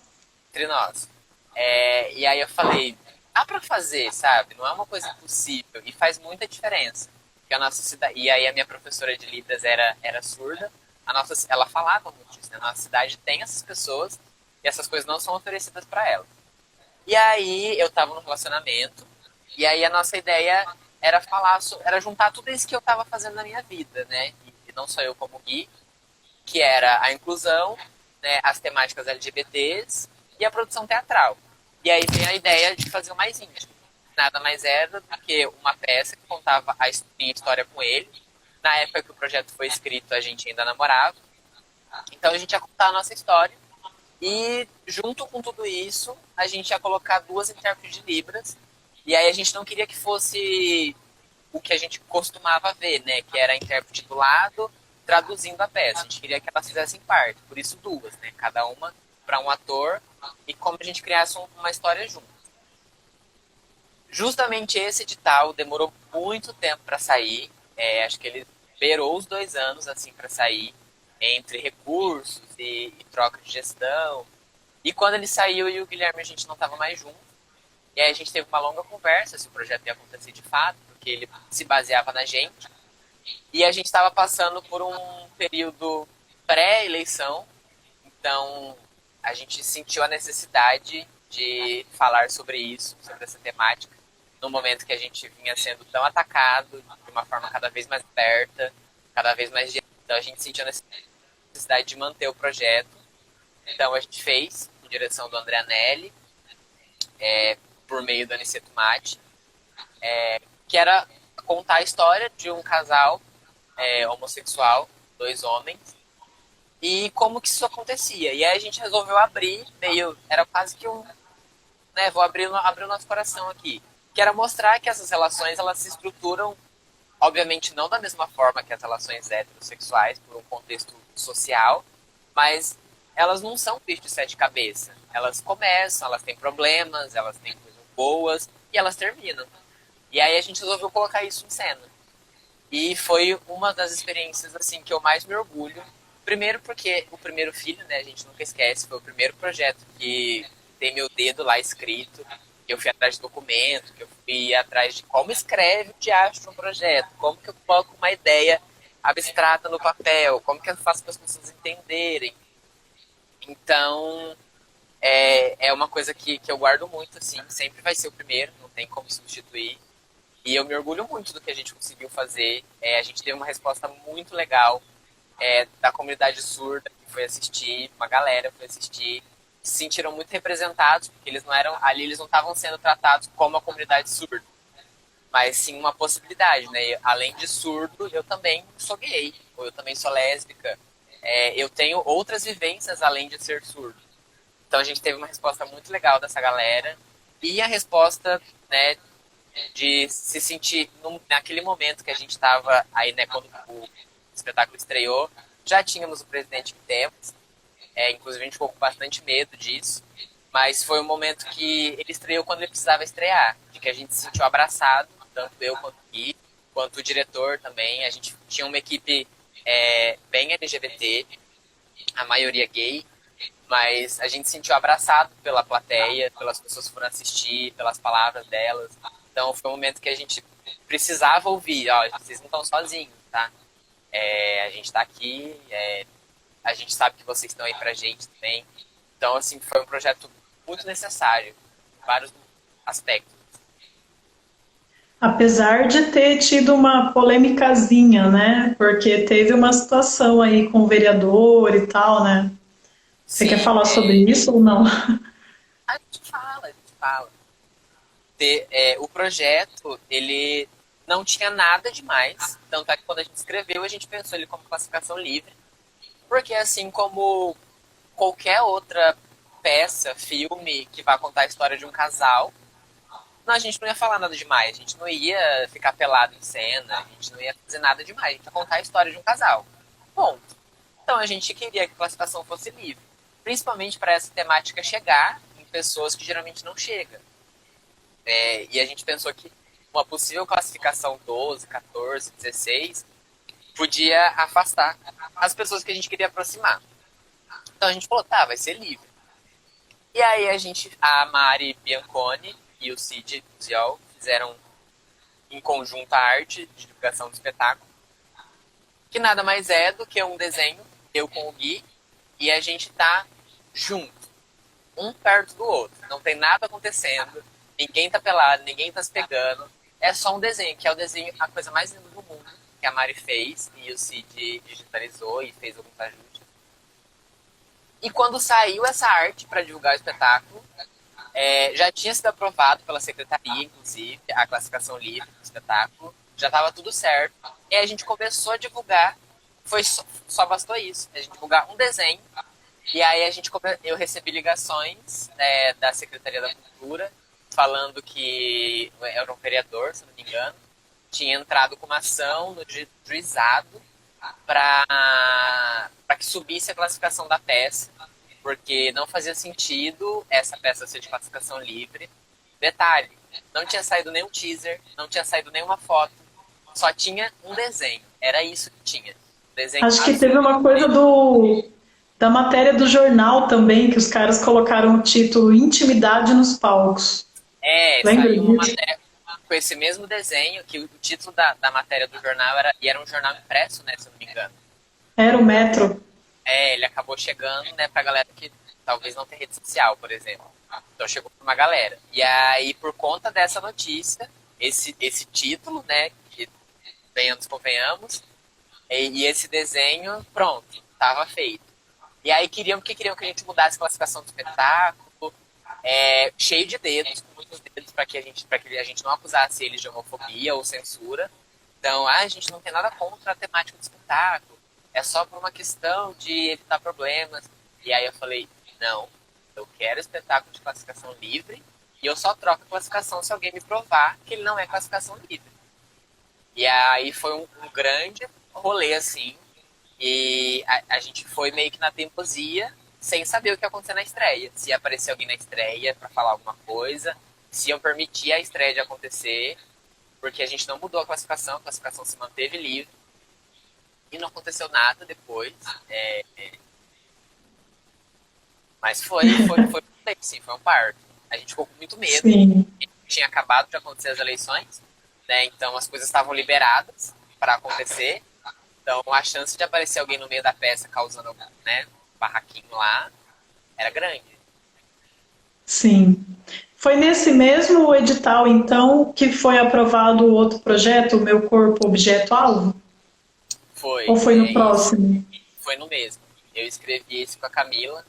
Entre Nós. E aí eu falei, dá pra fazer, sabe? Não é uma coisa impossível e faz muita diferença. Porque a nossa cidade... E aí a minha professora de Libras era surda. Ela falava muito isso, né? A nossa cidade tem essas pessoas e essas coisas não são oferecidas para ela. E aí eu tava num relacionamento e aí a nossa ideia era era juntar tudo isso que eu tava fazendo na minha vida, né? E não só eu como Gui, que era a inclusão, né, as temáticas LGBTs e a produção teatral. E aí vem a ideia de fazer o mais íntimo. Nada mais era do que uma peça que contava a minha história com ele. Na época que o projeto foi escrito, a gente ainda namorava. Então a gente ia contar a nossa história. E junto com tudo isso, a gente ia colocar duas intérpretes de Libras. E aí a gente não queria que fosse o que a gente costumava ver, né? Que era a intérprete do lado traduzindo a peça. A gente queria que elas fizessem parte. Por isso duas, né? Cada uma para um ator. E como a gente criasse uma história junto. Justamente esse edital demorou muito tempo para sair. Acho que ele beirou os 2 anos assim para sair, entre recursos e troca de gestão. E quando ele saiu, eu e o Guilherme, a gente não estava mais junto. E aí a gente teve uma longa conversa se o projeto ia acontecer de fato, porque ele se baseava na gente. E a gente estava passando por um período pré-eleição, então a gente sentiu a necessidade de falar sobre isso, sobre essa temática, no momento que a gente vinha sendo tão atacado de uma forma cada vez mais aberta, cada vez mais direta. Então a gente sentiu a necessidade de manter o projeto. Então a gente fez, em direção do André Anelli, por meio do Aniceto Mate, que era contar a história de um casal homossexual, dois homens, e como que isso acontecia. E aí a gente resolveu abrir, era quase que né, vou abrir o nosso coração aqui, que era mostrar que essas relações, elas se estruturam, obviamente não da mesma forma que as relações heterossexuais, por um contexto social, mas elas não são bicho de sete cabeças. Elas começam, elas têm problemas, elas têm coisas boas, e elas terminam. E aí a gente resolveu colocar isso em cena. E foi uma das experiências assim que eu mais me orgulho. Primeiro porque o primeiro filho, né, a gente nunca esquece, foi o primeiro projeto que tem meu dedo lá escrito, que eu fui atrás de documento, que eu fui atrás de como escreve o diacho de um projeto, como que eu coloco uma ideia abstrata no papel, como que eu faço para as pessoas entenderem. Então, é uma coisa que eu guardo muito, assim, sempre vai ser o primeiro, não tem como substituir. E eu me orgulho muito do que a gente conseguiu fazer. A gente teve uma resposta muito legal da comunidade surda que foi assistir, uma galera foi assistir, se sentiram muito representados, porque eles não estavam sendo tratados como a comunidade surda, mas sim uma possibilidade, né? Além de surdo, eu também sou gay, ou eu também sou lésbica. Eu tenho outras vivências além de ser surdo. Então a gente teve uma resposta muito legal dessa galera, e a resposta, né, de se sentir naquele momento que a gente estava aí, né, quando o espetáculo estreou, já tínhamos o presidente que temos, inclusive a gente ficou com bastante medo disso, mas foi um momento que ele estreou quando ele precisava estrear, de que a gente se sentiu abraçado, tanto eu quanto o Gui, quanto o diretor também. A gente tinha uma equipe bem LGBT, a maioria gay, mas a gente se sentiu abraçado pela plateia, pelas pessoas que foram assistir, pelas palavras delas. Então foi um momento que a gente precisava ouvir, ó, vocês não estão sozinhos, tá? A gente tá aqui, a gente sabe que vocês estão aí pra gente também. Então, assim, foi um projeto muito necessário, em vários aspectos. apesar de ter tido uma polêmicazinha, né? Porque teve uma situação aí com o vereador e tal, né? Você quer Sim, falar sobre isso ou não? A gente fala, a gente fala. O projeto, ele não tinha nada demais. Tanto é que quando a gente escreveu, a gente pensou ele como classificação livre. Porque assim como qualquer outra peça, filme, que vai contar a história de um casal, não, a gente não ia falar nada demais. A gente não ia ficar pelado em cena, a gente não ia fazer nada demais. A gente ia contar a história de um casal. Ponto. Então a gente queria que a classificação fosse livre. Principalmente para essa temática chegar em pessoas que geralmente não chegam. E a gente pensou que uma possível classificação 12, 14, 16 podia afastar as pessoas que a gente queria aproximar. Então a gente falou, tá, vai ser livre. E aí a Mari Bianconi e o Cid Ziol fizeram em conjunto a arte de divulgação do espetáculo, que nada mais é do que um desenho, eu com o Gui, e a gente tá junto, um perto do outro. Não tem nada acontecendo, ninguém tá pelado, ninguém tá se pegando. É só um desenho, que é o desenho, a coisa mais linda do mundo, que a Mari fez, e o Cid digitalizou e fez alguns ajustes. E quando saiu essa arte para divulgar o espetáculo, já tinha sido aprovado pela secretaria, inclusive, a classificação livre do espetáculo, já estava tudo certo. E aí a gente começou a divulgar, só bastou isso, a gente divulgar um desenho. E aí eu recebi ligações, da Secretaria da Cultura, falando que era um vereador, se não me engano, tinha entrado com uma ação no juizado para que subisse a classificação da peça, porque não fazia sentido essa peça ser de classificação livre. Detalhe, não tinha saído nenhum teaser, não tinha saído nenhuma foto, só tinha um desenho. Era isso que tinha. Desenho Acho que teve azul. uma coisa da matéria do jornal também, que os caras colocaram o título Intimidade nos palcos. Lembra Saiu uma disso? matéria com esse mesmo desenho, que o título da matéria do jornal era um jornal impresso, né, se eu não me engano. Era o Metro. Ele acabou chegando, né, pra galera que talvez não tem rede social, por exemplo. Então chegou pra uma galera. E aí, por conta dessa notícia, esse título, né, que venhamos, convenhamos, e esse desenho, pronto, tava feito. E aí queriam que a gente mudasse a classificação do espetáculo, cheio de dedos, com muitos dedos, para que a gente não acusasse eles de homofobia ou censura. Então, a gente não tem nada contra a temática do espetáculo, é só por uma questão de evitar problemas. E aí eu falei, não, eu quero espetáculo de classificação livre, e eu só troco a classificação se alguém me provar que ele não é classificação livre. E aí foi um grande rolê, assim, e a gente foi meio que na teimosia, sem saber o que ia acontecer na estreia. Se ia aparecer alguém na estreia para falar alguma coisa, se iam permitir a estreia de acontecer, porque a gente não mudou a classificação se manteve livre, e não aconteceu nada depois. Mas sim, foi um parto. A gente ficou com muito medo, Sim. tinha acabado de acontecer as eleições, né? Então as coisas estavam liberadas para acontecer. Então a chance de aparecer alguém no meio da peça causando, né, um barraquinho lá era grande. Sim. Foi nesse mesmo edital, então, que foi aprovado o outro projeto, o Meu Corpo, Objeto Alvo? Ou Foi, foi no isso. próximo? Foi no mesmo. Eu escrevi isso com a Camila.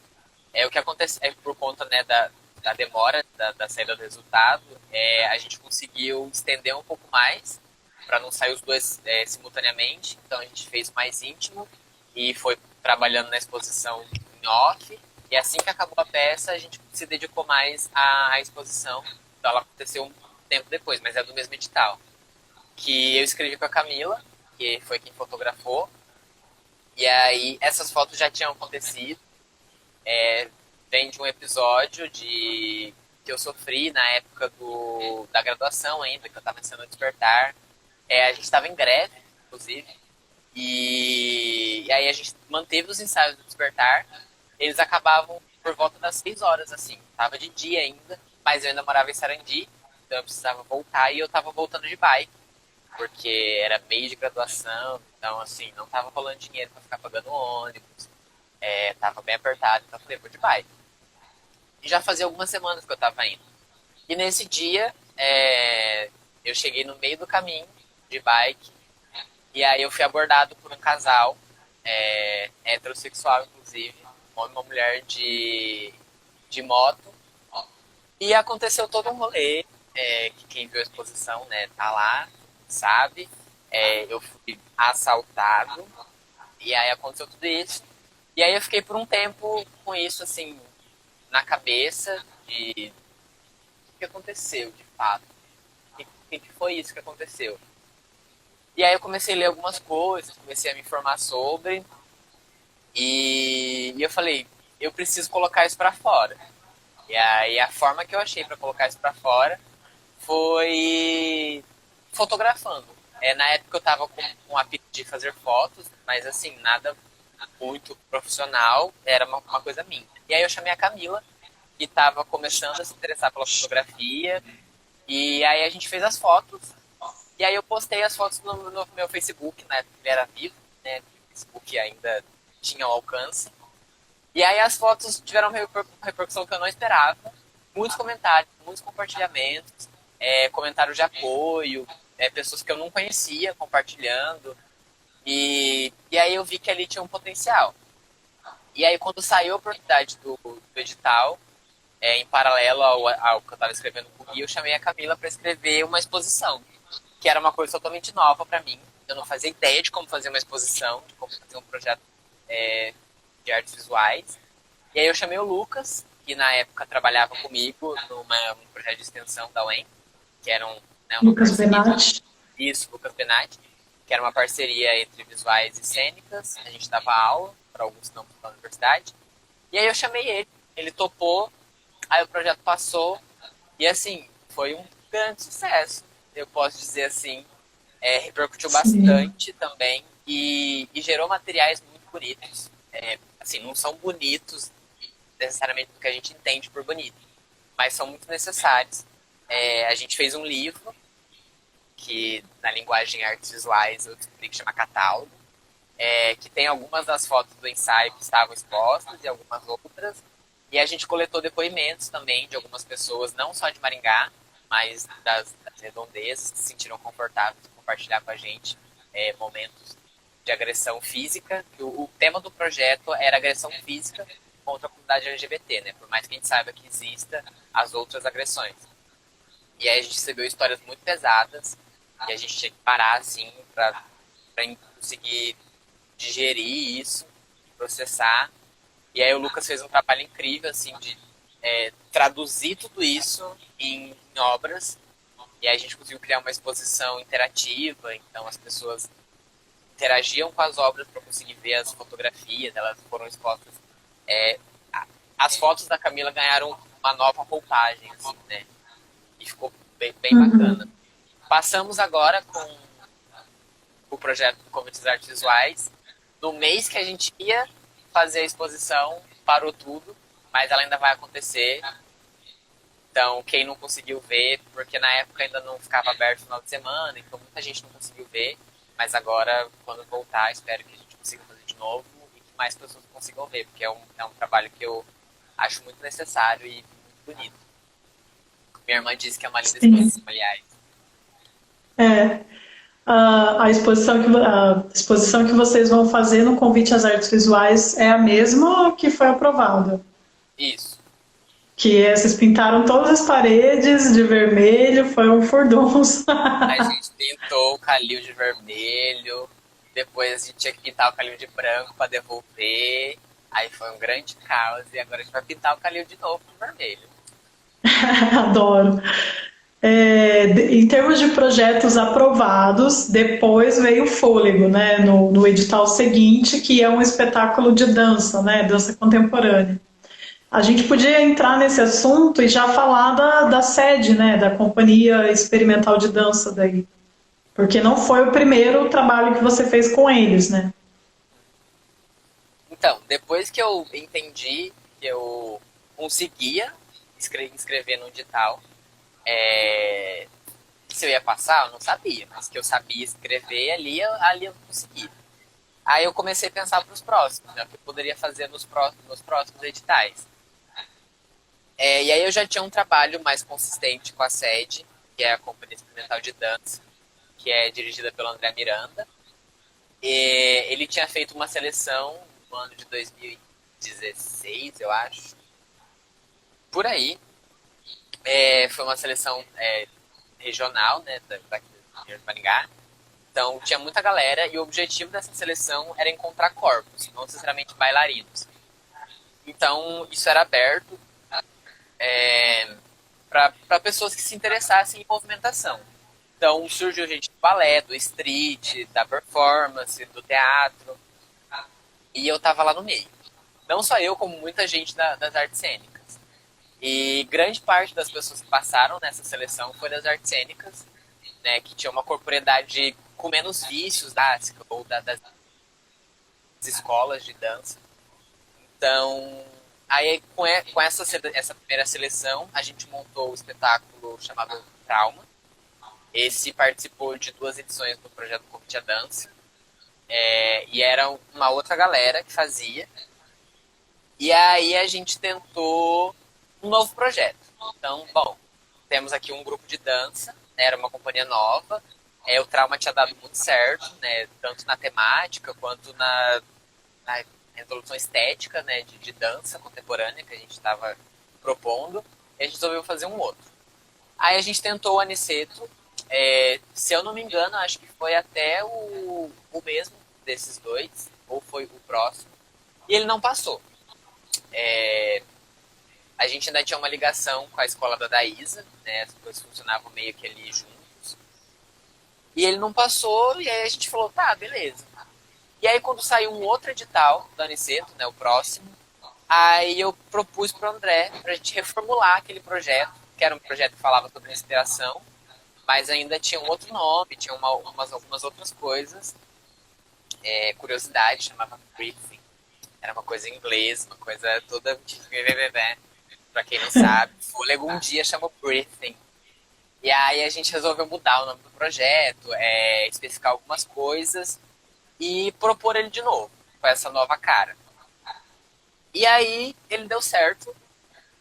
O que acontece é por conta, né, da demora da saída do resultado, a gente conseguiu estender um pouco mais para não sair os dois simultaneamente. Então a gente fez mais íntimo e foi trabalhando na exposição em off. E assim que acabou a peça, a gente se dedicou mais à exposição. Então ela aconteceu um tempo depois, mas é do mesmo edital. Que eu escrevi com a Camila, que foi quem fotografou. E aí essas fotos já tinham acontecido. Vem de um episódio que eu sofri na época da graduação ainda, que eu estava sendo despertar. A gente estava em greve, inclusive, e aí a gente manteve os ensaios do despertar. Eles acabavam por volta das 6 horas, assim. Tava de dia ainda, mas eu ainda morava em Sarandi, então eu precisava voltar, e eu tava voltando de bike, porque era meio de graduação, então, assim, não tava rolando dinheiro para ficar pagando ônibus, tava bem apertado, então eu falei, vou de bike. E já fazia algumas semanas que eu tava indo. E nesse dia, eu cheguei no meio do caminho, de bike, e aí eu fui abordado por um casal, heterossexual, inclusive, um homem e uma mulher de moto, E aconteceu todo um rolê, que quem viu a exposição, né, tá lá, sabe? Eu fui assaltado, e aí aconteceu tudo isso. E aí eu fiquei por um tempo com isso, assim, na cabeça, de o que aconteceu, de fato. O que foi isso que aconteceu? E aí eu comecei a ler algumas coisas, comecei a me informar sobre, e eu falei, eu preciso colocar isso pra fora. E aí a forma que eu achei pra colocar isso pra fora foi fotografando. Na época eu tava com a pilha de fazer fotos, mas assim, nada muito profissional, era uma coisa minha. E aí eu chamei a Camila, que tava começando a se interessar pela fotografia, e aí a gente fez as fotos, e aí eu postei as fotos no meu Facebook, na época ele era vivo, né? O Facebook ainda tinha o alcance. E aí as fotos tiveram uma repercussão que eu não esperava. Muitos comentários, muitos compartilhamentos, comentários de apoio, pessoas que eu não conhecia compartilhando. E aí eu vi que ali tinha um potencial. E aí quando saiu a oportunidade do edital, em paralelo ao que eu estava escrevendo com o Gui, eu chamei a Camila para escrever uma exposição, que era uma coisa totalmente nova para mim. Eu não fazia ideia de como fazer uma exposição, de como fazer um projeto de artes visuais. E aí eu chamei o Lucas, que na época trabalhava comigo num projeto de extensão da UEM, que era uma Lucas parceria. Benatti. Isso, Lucas Benatti, que era uma parceria entre visuais e cênicas. A gente dava aula para alguns campos da universidade. E aí eu chamei ele topou, aí o projeto passou, e assim, foi um grande sucesso. Eu posso dizer assim, repercutiu Sim. bastante também e gerou materiais muito bonitos. Assim, não são bonitos necessariamente do que a gente entende por bonito, mas são muito necessários. A gente fez um livro que na linguagem artes visuais eu descobri que chama catálogo, que tem algumas das fotos do ensaio que estavam expostas e algumas outras. E a gente coletou depoimentos também de algumas pessoas, não só de Maringá, mas das redondezas, que se sentiram confortáveis em compartilhar com a gente momentos de agressão física. O tema do projeto era agressão física contra a comunidade LGBT, né? Por mais que a gente saiba que exista as outras agressões. E aí a gente recebeu histórias muito pesadas e a gente tinha que parar, assim, para conseguir digerir isso, processar. E aí o Lucas fez um trabalho incrível, assim, de traduzir tudo isso em obras. E aí a gente conseguiu criar uma exposição interativa, então as pessoas interagiam com as obras para conseguir ver as fotografias, elas foram expostas. É, as fotos da Camila ganharam uma nova roupagem, assim, né? E ficou bem, bem bacana. Uhum. Passamos agora com o projeto do Convites Artes Visuais. No mês que a gente ia fazer a exposição, parou tudo, mas ela ainda vai acontecer. Então, quem não conseguiu ver, porque na época ainda não ficava aberto no final de semana, então muita gente não conseguiu ver, mas agora, quando voltar, espero que a gente consiga fazer de novo e que mais pessoas consigam ver, porque é um trabalho que eu acho muito necessário e muito bonito. Minha irmã disse que é uma linda Sim. exposição, aliás. É. A exposição que vocês vão fazer no Convite às Artes Visuais é a mesma que foi aprovada. Isso. Vocês pintaram todas as paredes de vermelho, foi um furdunço. A gente pintou o Calil de vermelho, depois a gente tinha que pintar o Calil de branco para devolver. Aí foi um grande caos e agora a gente vai pintar o Calil de novo de vermelho. Adoro. Em termos de projetos aprovados, depois veio o Fôlego, né, no edital seguinte, que é um espetáculo de dança, né, dança contemporânea. A gente podia entrar nesse assunto e já falar da sede, né, da Companhia Experimental de Dança daí, porque não foi o primeiro trabalho que você fez com eles, né? Então, depois que eu entendi que eu conseguia inscrever no edital, se eu ia passar, eu não sabia, mas que eu sabia escrever ali eu consegui. Aí eu comecei a pensar para os próximos, né, o que eu poderia fazer nos próximos editais. E aí eu já tinha um trabalho mais consistente com a sede, que é a Companhia Experimental de Dança, que é dirigida pelo André Miranda. E ele tinha feito uma seleção no ano de 2016, eu acho, por aí, Foi uma seleção regional, né, daqui de Maringá. Então tinha muita galera e o objetivo dessa seleção era encontrar corpos, não necessariamente bailarinos. Então isso era aberto para pessoas que se interessassem em movimentação. Então surgiu gente do balé, do street, da performance, do teatro, e eu tava lá no meio. Não só eu, como muita gente das artes cênicas. E grande parte das pessoas que passaram nessa seleção foi das artes cênicas, né, que tinha uma corporeidade com menos vícios clássica ou das escolas de dança. Então, aí com essa primeira seleção, a gente montou o espetáculo chamado Trauma. Esse participou de 2 edições do projeto Convite à Dança. E era uma outra galera que fazia. E aí a gente tentou um novo projeto. Então, bom, temos aqui um grupo de dança, né, era uma companhia nova. O Trauma tinha dado muito certo, né, tanto na temática quanto na introdução estética, né, de dança contemporânea que a gente estava propondo. E a gente resolveu fazer um outro. Aí a gente tentou o Aniceto. Se eu não me engano, acho que foi até o mesmo desses dois, ou foi o próximo. E ele não passou. A gente ainda tinha uma ligação com a escola da Daísa, né, as coisas funcionavam meio que ali juntos. E ele não passou, e aí a gente falou, tá, beleza. E aí quando saiu um outro edital do Aniceto, né, o próximo, aí eu propus pro André pra gente reformular aquele projeto, que era um projeto que falava sobre inspiração, mas ainda tinha um outro nome, tinha algumas outras coisas. Curiosidade, chamava Briefing. Era uma coisa em inglês, uma coisa toda... Pra quem não sabe, Fôlego um dia chamou Breathing. E aí a gente resolveu mudar o nome do projeto, especificar algumas coisas e propor ele de novo, com essa nova cara. E aí ele deu certo,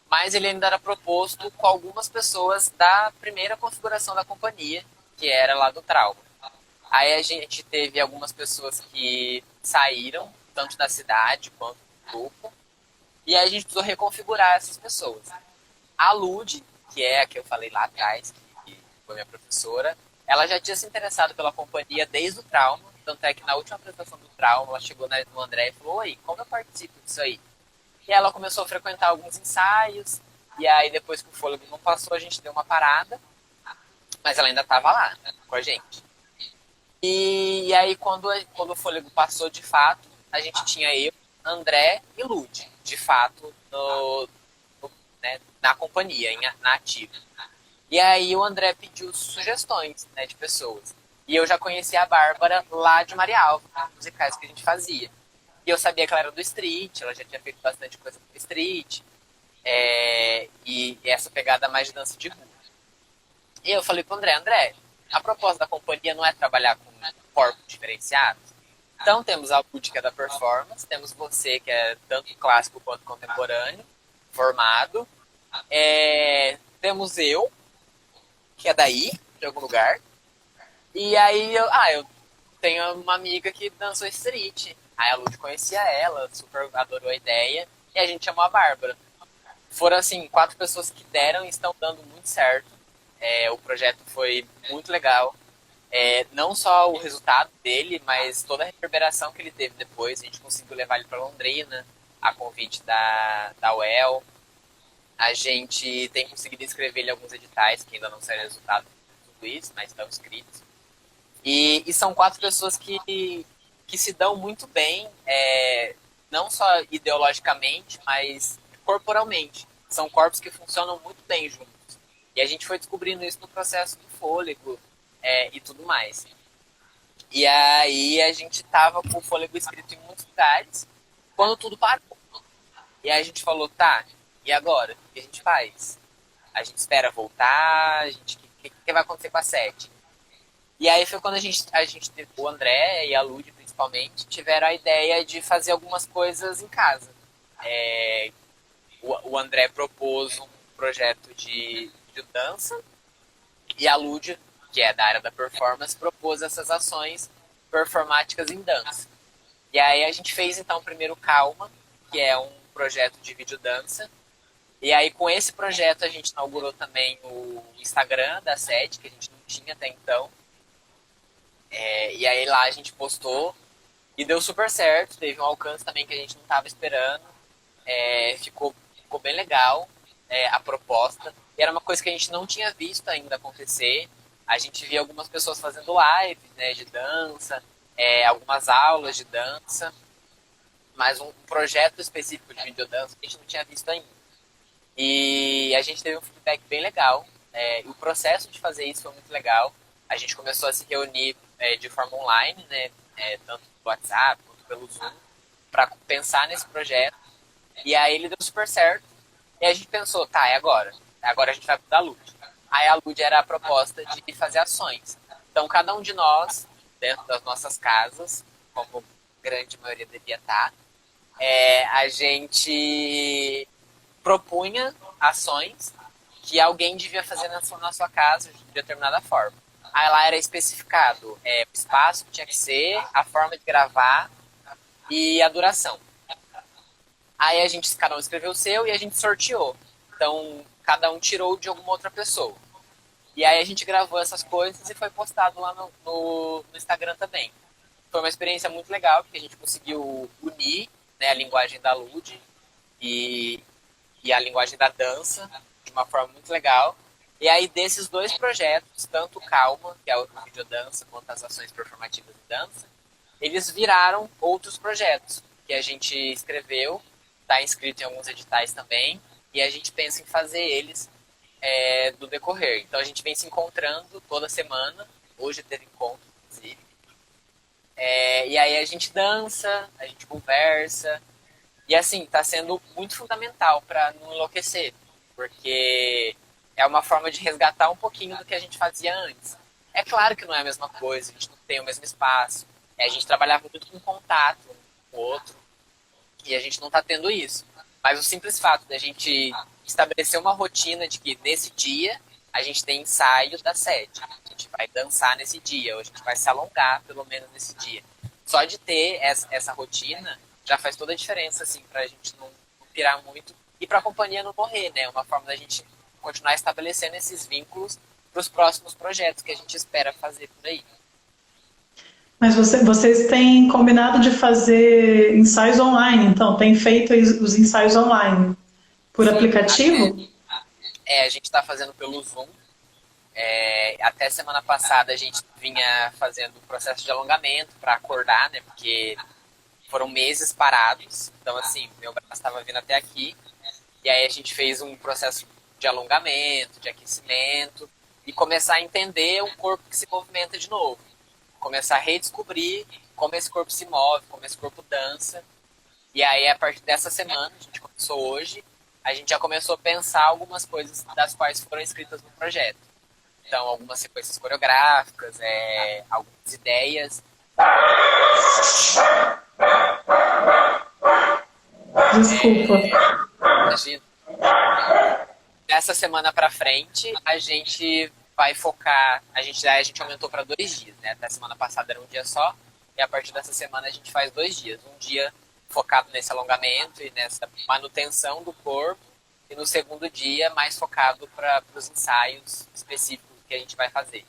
mas ele ainda era proposto com algumas pessoas da primeira configuração da companhia, que era lá do Trauma. Aí a gente teve algumas pessoas que saíram, tanto da cidade quanto do grupo, e aí a gente precisou reconfigurar essas pessoas. A Lud, que é a que eu falei lá atrás, que foi minha professora, ela já tinha se interessado pela companhia desde o Trauma, tanto é que na última apresentação do Trauma, ela chegou no André e falou, oi, como eu participo disso aí? E ela começou a frequentar alguns ensaios, e aí depois que o fôlego não passou, a gente deu uma parada, mas ela ainda estava lá, né, com a gente. E aí quando o fôlego passou de fato, a gente tinha eu, André e Lud, de fato, né, na companhia, na ativa. E aí o André pediu sugestões, né, de pessoas. E eu já conhecia a Bárbara lá de Marialva, musicais que a gente fazia. E eu sabia que ela era do street, ela já tinha feito bastante coisa do street, e essa pegada mais de dança de rua. E eu falei pro André, a proposta da companhia não é trabalhar com corpos diferenciados? Então temos a Lud, que é da performance, temos você, que é tanto clássico quanto contemporâneo, formado. Temos eu, que é daí, de algum lugar. E aí eu tenho uma amiga que dançou street. Aí a Lud conhecia ela, super adorou a ideia, e a gente chamou a Bárbara. Foram, assim, 4 pessoas que deram e estão dando muito certo. O projeto foi muito legal. Não só o resultado dele, mas toda a reverberação que ele teve depois. A gente conseguiu levar ele para Londrina, a convite da UEL. A gente tem conseguido escrever ele alguns editais, que ainda não saíram resultado de tudo isso, mas estão escritos. E são 4 pessoas que se dão muito bem, não só ideologicamente, mas corporalmente. São corpos que funcionam muito bem juntos. E a gente foi descobrindo isso no processo do fôlego e tudo mais. E aí a gente tava com o fôlego escrito em muitos lugares, quando tudo parou. E aí a gente falou, tá, e agora? O que a gente faz? A gente espera voltar? O que vai acontecer com a sete? E aí foi quando a gente o André e a Lud, principalmente, tiveram a ideia de fazer algumas coisas em casa. O André propôs um projeto de dança, e a Lud, que é da área da performance, propôs essas ações performáticas em dança. E aí a gente fez, então, primeiro Calma, que é um projeto de videodança, E aí, com esse projeto, a gente inaugurou também o Instagram da sede, que a gente não tinha até então. E aí lá a gente postou e deu super certo, teve um alcance também que a gente não estava esperando. Ficou bem legal a proposta. E era uma coisa que a gente não tinha visto ainda acontecer. A gente via algumas pessoas fazendo live, né, de dança, algumas aulas de dança, mas um projeto específico de videodança que a gente não tinha visto ainda. E a gente teve um feedback bem legal. E o processo de fazer isso foi muito legal. A gente começou a se reunir de forma online, né, tanto pelo WhatsApp quanto pelo Zoom, para pensar nesse projeto. E aí ele deu super certo. E a gente pensou, tá, é agora. Agora a gente vai mudar a Lud. Aí a Lud era a proposta de fazer ações. Então cada um de nós, dentro das nossas casas, como a grande maioria devia estar, a gente propunha ações que alguém devia fazer na sua casa de determinada forma. Aí lá era especificado o espaço que tinha que ser, a forma de gravar e a duração. Aí cada um escreveu o seu e a gente sorteou. Então, cada um tirou de alguma outra pessoa. E aí a gente gravou essas coisas e foi postado lá no Instagram também. Foi uma experiência muito legal, porque a gente conseguiu unir, né, a linguagem da Lud e, e a linguagem da dança de uma forma muito legal. E aí, desses dois projetos, tanto o Calma, que é o videodança, quanto as ações performativas de dança, eles viraram outros projetos que a gente escreveu, está inscrito em alguns editais também, e a gente pensa em fazer eles do decorrer. Então, a gente vem se encontrando toda semana, hoje teve encontro, inclusive, e aí a gente dança, a gente conversa, e assim, está sendo muito fundamental para não enlouquecer, porque é uma forma de resgatar um pouquinho do que a gente fazia antes. É claro que não é a mesma coisa, a gente não tem o mesmo espaço, a gente trabalhava muito com contato um com o outro, e a gente não está tendo isso. Mas o simples fato da gente estabelecer uma rotina de que nesse dia a gente tem ensaio da sede, a gente vai dançar nesse dia, ou a gente vai se alongar pelo menos nesse dia. Só de ter essa rotina já faz toda a diferença, assim, pra gente não pirar muito e pra companhia não morrer, né? Uma forma da gente continuar estabelecendo esses vínculos para os próximos projetos que a gente espera fazer por aí. Mas vocês têm combinado de fazer ensaios online, então, tem feito os ensaios online por Sim, aplicativo? a gente está fazendo pelo Zoom. Até semana passada a gente vinha fazendo o processo de alongamento para acordar, né? Porque foram meses parados. Então, assim, meu braço estava vindo até aqui. E aí a gente fez um processo de alongamento, de aquecimento e começar a entender o corpo que se movimenta de novo. Começar a redescobrir como esse corpo se move, como esse corpo dança. E aí, a partir dessa semana, a gente começou hoje, a gente já começou a pensar algumas coisas das quais foram escritas no projeto. Então, algumas sequências coreográficas, algumas ideias. Desculpa. Imagina. Dessa semana para frente, a gente vai focar. A gente aumentou para 2 dias, né? Até semana passada era um dia só. E a partir dessa semana a gente faz 2 dias. Um dia focado nesse alongamento e nessa manutenção do corpo. E no segundo dia, mais focado para os ensaios específicos que a gente vai fazer.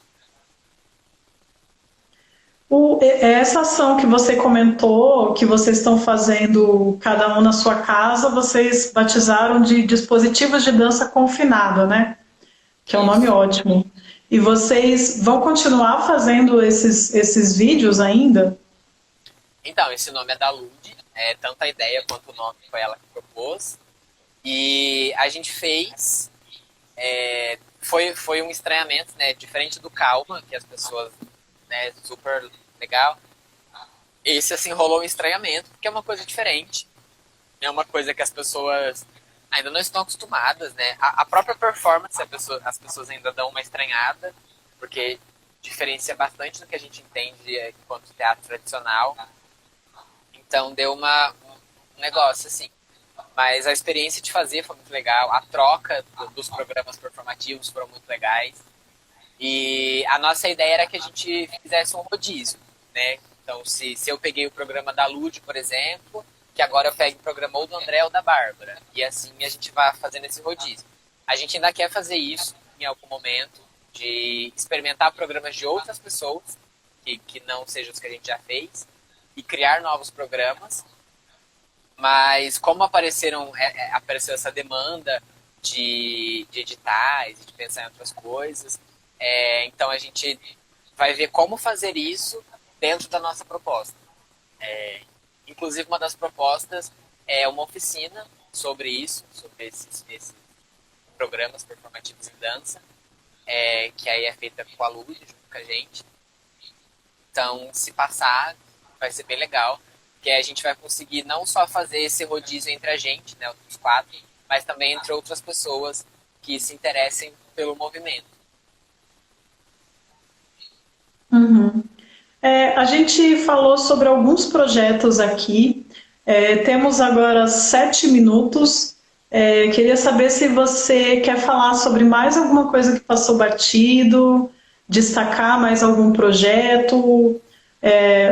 Essa ação que você comentou, que vocês estão fazendo cada um na sua casa, vocês batizaram de dispositivos de dança confinada, né? Que é um nome Isso. ótimo. E vocês vão continuar fazendo esses vídeos ainda? Então, esse nome é da Lud. Tanto a ideia quanto o nome foi ela que propôs. E a gente fez. Foi um estranhamento, né? Diferente do Calma, que as pessoas, né, super legal. Esse, assim, rolou um estranhamento, porque é uma coisa diferente. É uma coisa que as pessoas ainda não estão acostumadas, né? A própria performance, as pessoas ainda dão uma estranhada, porque diferencia bastante do que a gente entende enquanto teatro tradicional. Então deu um negócio, assim. Mas a experiência de fazer foi muito legal, a troca dos programas performativos foram muito legais. E a nossa ideia era que a gente fizesse um rodízio, né? Então, se eu peguei o programa da Lud, por exemplo, que agora eu pego o programa ou do André ou da Bárbara. E assim a gente vai fazendo esse rodízio. A gente ainda quer fazer isso em algum momento, de experimentar programas de outras pessoas, que não sejam os que a gente já fez, e criar novos programas. Mas como apareceu essa demanda de editais, de pensar em outras coisas, então a gente vai ver como fazer isso dentro da nossa proposta. Inclusive, uma das propostas é uma oficina sobre isso, sobre esses programas performativos em dança, que aí é feita com a Lud, junto com a gente. Então, se passar, vai ser bem legal, porque a gente vai conseguir não só fazer esse rodízio entre a gente, né, os quatro, mas também entre outras pessoas que se interessem pelo movimento. Uhum. A gente falou sobre alguns projetos aqui. Temos agora 7 minutos. Queria saber se você quer falar sobre mais alguma coisa que passou batido, destacar mais algum projeto,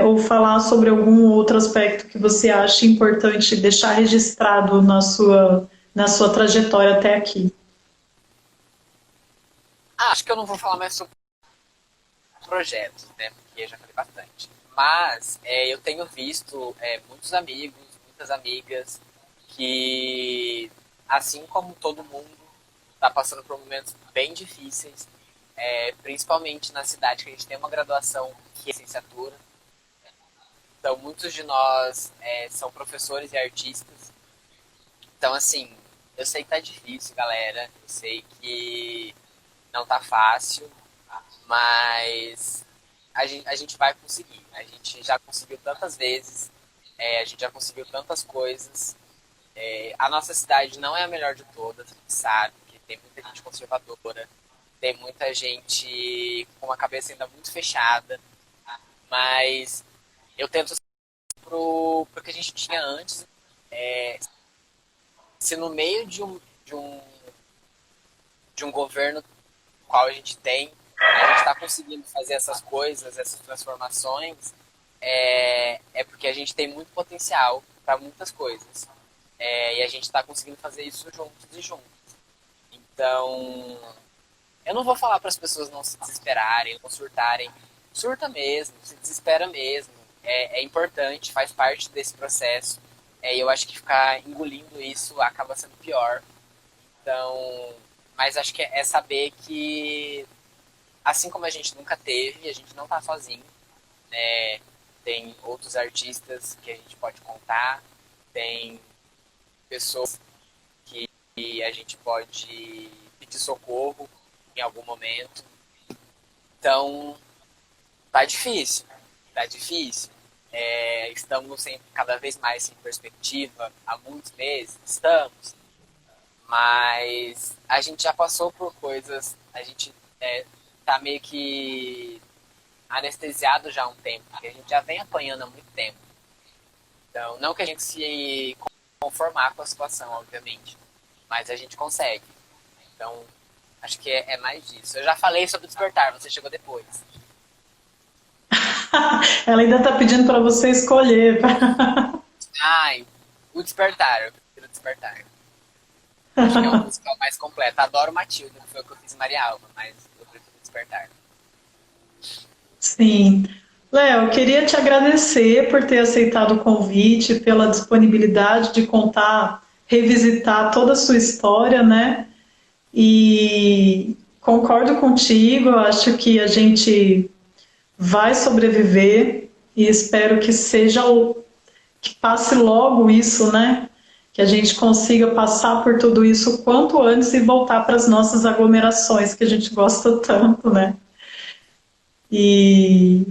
ou falar sobre algum outro aspecto que você acha importante deixar registrado na sua trajetória até aqui. Acho que eu não vou falar mais sobre projetos, né? Porque eu já falei bastante. Mas eu tenho visto muitos amigos, muitas amigas que, assim como todo mundo, está passando por momentos bem difíceis, principalmente na cidade, que a gente tem uma graduação que é licenciatura. Então, muitos de nós são professores e artistas. Então, assim, eu sei que tá difícil, galera. Eu sei que não tá fácil, mas a gente vai conseguir. A gente já conseguiu tantas vezes, a gente já conseguiu tantas coisas. A nossa cidade não é a melhor de todas, a gente sabe que tem muita gente conservadora, tem muita gente com a cabeça ainda muito fechada, mas eu tento pro que a gente tinha antes. Se no meio de um governo qual a gente tem, a gente está conseguindo fazer essas coisas, essas transformações, porque a gente tem muito potencial para muitas coisas. E a gente está conseguindo fazer isso juntos e juntos. Então, eu não vou falar para as pessoas não se desesperarem, não surtarem. Surta mesmo, se desespera mesmo. É importante, faz parte desse processo. E eu acho que ficar engolindo isso acaba sendo pior. Então, mas acho que é saber que, assim como a gente nunca teve, a gente não tá sozinho, né? Tem outros artistas que a gente pode contar, tem pessoas que a gente pode pedir socorro em algum momento. Então, tá difícil, tá difícil. Estamos cada vez mais sem perspectiva, há muitos meses, estamos. Mas a gente já passou por coisas, a gente tá meio que anestesiado já há um tempo, porque a gente já vem apanhando há muito tempo. Então, não que a gente se conformar com a situação, obviamente, mas a gente consegue. Então, acho que é mais disso. Eu já falei sobre o despertar, você chegou depois. Ela ainda está pedindo para você escolher. Ai, o despertar, eu prefiro o despertar. Acho que é um musical mais completo. Adoro Matilda, que foi o que eu fiz em Maria Alva, mas eu prefiro despertar. Sim. Léo, queria te agradecer por ter aceitado o convite, pela disponibilidade de contar, revisitar toda a sua história, né? E concordo contigo, acho que a gente vai sobreviver e espero que que passe logo isso, né? Que a gente consiga passar por tudo isso o quanto antes e voltar para as nossas aglomerações que a gente gosta tanto, né? E,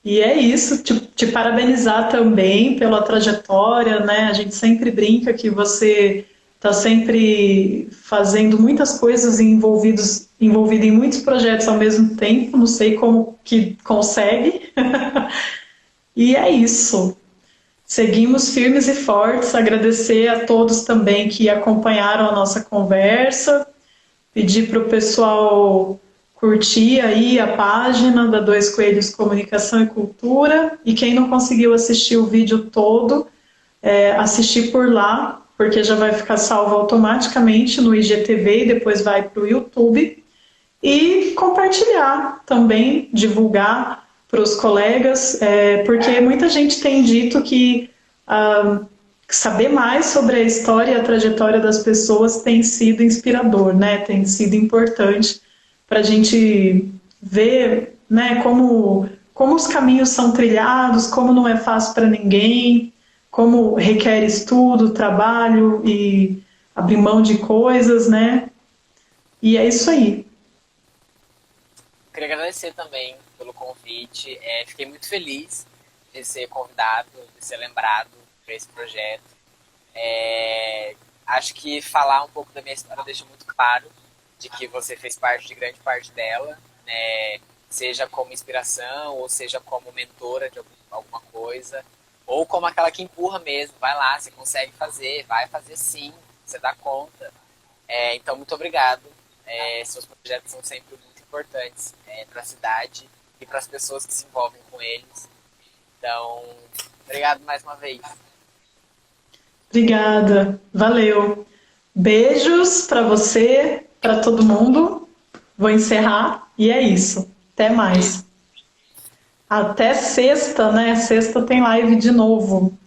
e é isso, te parabenizar também pela trajetória, né? A gente sempre brinca que você está sempre fazendo muitas coisas e envolvido em muitos projetos ao mesmo tempo, não sei como que consegue. E é isso. Seguimos firmes e fortes. Agradecer a todos também que acompanharam a nossa conversa. Pedir para o pessoal curtir aí a página da Dois Coelhos Comunicação e Cultura. E quem não conseguiu assistir o vídeo todo, assistir por lá, porque já vai ficar salvo automaticamente no IGTV e depois vai para o YouTube. E compartilhar também, divulgar para os colegas, porque muita gente tem dito que saber mais sobre a história e a trajetória das pessoas tem sido inspirador, né? Tem sido importante para a gente ver, né, como os caminhos são trilhados, como não é fácil para ninguém, como requer estudo, trabalho e abrir mão de coisas, né? E é isso aí. Queria agradecer também pelo convite. Fiquei muito feliz de ser convidado, de ser lembrado para esse projeto. Acho que falar um pouco da minha história deixa muito claro de que você fez parte de grande parte dela, né? Seja como inspiração, ou seja como mentora de alguma coisa, ou como aquela que empurra mesmo. Vai lá, você consegue fazer, vai fazer sim, você dá conta. Então, muito obrigado. Seus projetos são sempre muito importantes para a cidade e para as pessoas que se envolvem com eles. Então, obrigado mais uma vez. Obrigada, valeu. Beijos para você, para todo mundo. Vou encerrar e é isso. Até Beijo. mais. Até sexta, né? Sexta tem live de novo.